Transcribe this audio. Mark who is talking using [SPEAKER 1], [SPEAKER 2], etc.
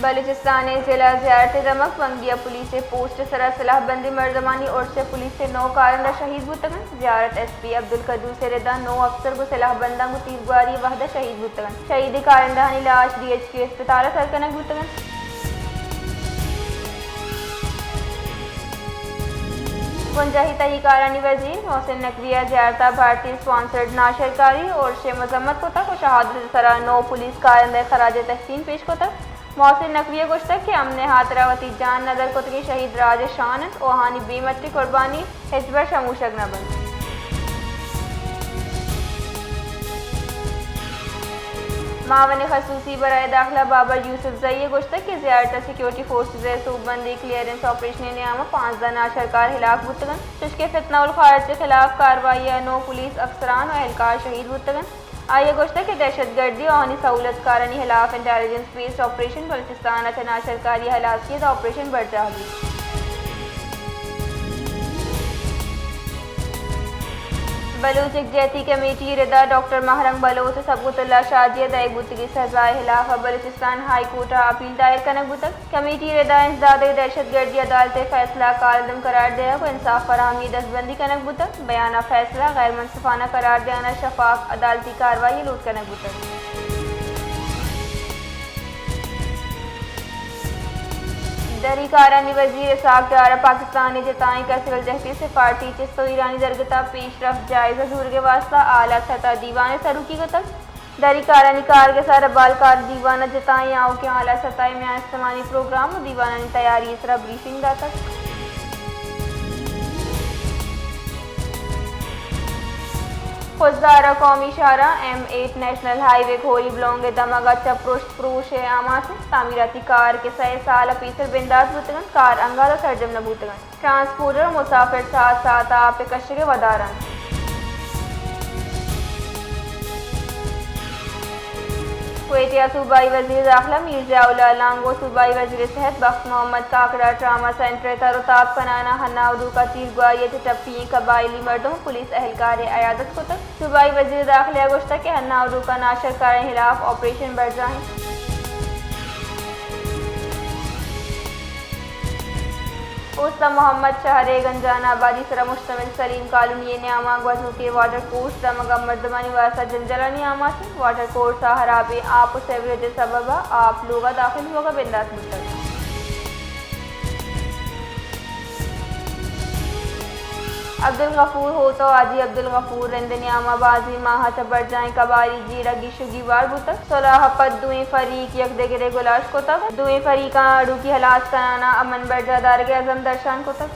[SPEAKER 1] बलूचिस्तान जिला ज़ियारत दमक वंगिया police post सरा सलाहबंदी मर्दमानी और से पुलिस 9 कारंदा शहीद बुतगन ज़ियारत एसपी अब्दुल कदूर से रिदा 9 अफसर को सलाहबंदा को तीरगुआरी वहदा शहीद बुतगन शहीद कारंदानी लाश DHQ अस्पताल सरकनक बुतगन वंजाही तहीकारानी वजीर मोहसिन नकविया ज़ियारता भारतीय स्पॉन्सर्ड नाशरकारी और शे मजम्मत को तक और शहादत सरा 9 पुलिस कारंदे खराज तहसीन पेश को तक मोहसिन नकविया कुछ तक कि हमने हाथरावती जान नदर को तक शहीद राज शानत ओहानी बेमट्टी कुर्बानी हिजबर शमूशक न बन मावन खसूसी बराए दाखिला बाबर यूसुफ जई गुश्तक की ज़ियारत सिक्योरिटी फोर्सेज सूबबंदी क्लियरेंस ऑपरेशन नियामक 5 जना सरकार हिलाक बुतगन चुशके फितना उल खारज के खिलाफ कार्रवाई 9 पुलिस अफसरान और एहलकार शहीद बुतगन आइए गुश्तक की दहशतगर्दी और सहूलत कारनी खिलाफ इंटेलिजेंस बेस्ड ऑपरेशन बलूचिस्तान तना सरकारी हलाकियत ऑपरेशन बढ़ रहा है। बलूच एकजहती कमेटी रिदा डॉक्टर महरंग बलोच सबकुतुल्ला शाजिया दायक बुतगी सजाए खिलाफ बलूचिस्तान हाई कोर्ट अपील दायर कनक बुतक कमेटी रिदा इंसदाद दहशतगर्दी अदालत फैसला कालदम करार दिया को इंसाफ फराहमी दस्तबंदी कनक बुतक बयाना फैसला गैर मनसफाना करार दिया शफाफ अदालती कार्रवाई लूट कनक बुतक दरी कारनी वजीर साक द्वारा पाकिस्तानी जताई का सिविल जहती सिफारती चिस्तो ईरानी दरगता पेशरफ जायजा जूर के वास्ता आला सतह दीवान सरुकी को तक दरी कारनी कार के सारा बालकार दीवाना जताई आओ के आला सतह में इस्तेमाली प्रोग्राम दीवाना तैयारी इस तरह ब्रीफिंग दा तक खुजदारा कौमी शारा M8 नेशनल हाईवे खोरी ब्लोंगे दमागा चप्रोश प्रोश है आमास तामीराती कार के 6 साल पीसर बिंदास बुतगन कार अंगारा सरजम न बुतगन ट्रांसपोर्टर मुसाफिर साथ साथ आप कशरे वदारन कुवैतिया सूबाई वजीर दाखिला मिर्जा उला लांगो सूबाई वजीर सेहत बख्श मोहम्मद काकड़ा ट्रामा सेंटर तरोताब पनाना हन्नाउदू का तीरगुआरी टप्पी कबायली मर्दों पुलिस एहलकार अयादत को तक सूबाई वजीर दाखिला गुश्ता के हन्नाउदू का नाशरकार के खिलाफ ऑपरेशन बढ़ जाए। उस्ता मोहम्मद शहरे गंजाना आबादी सरा मुश्तमिल सलीम कॉलोनी न्यामा गजू के वाटर कोर्स दमगा मर्दमानी वासा जंजला न्यामा से वाटर कोर्स हराबे आप सेवरेज सबब आप लोग दाखिल होगा बिंदास मुस्तक अब्दुल गफूर हो तो आजी अब्दुल गफूर रिंद न्यामा बाजी माह चबर जाए कबारी जीरा गिशुगी बार बुतक सोलह पद दुए फरीक यक देगरे गुलाश को तक दुए फरीका अड़ू की हलास कराना अमन बरजादार के अजम दर्शान को तक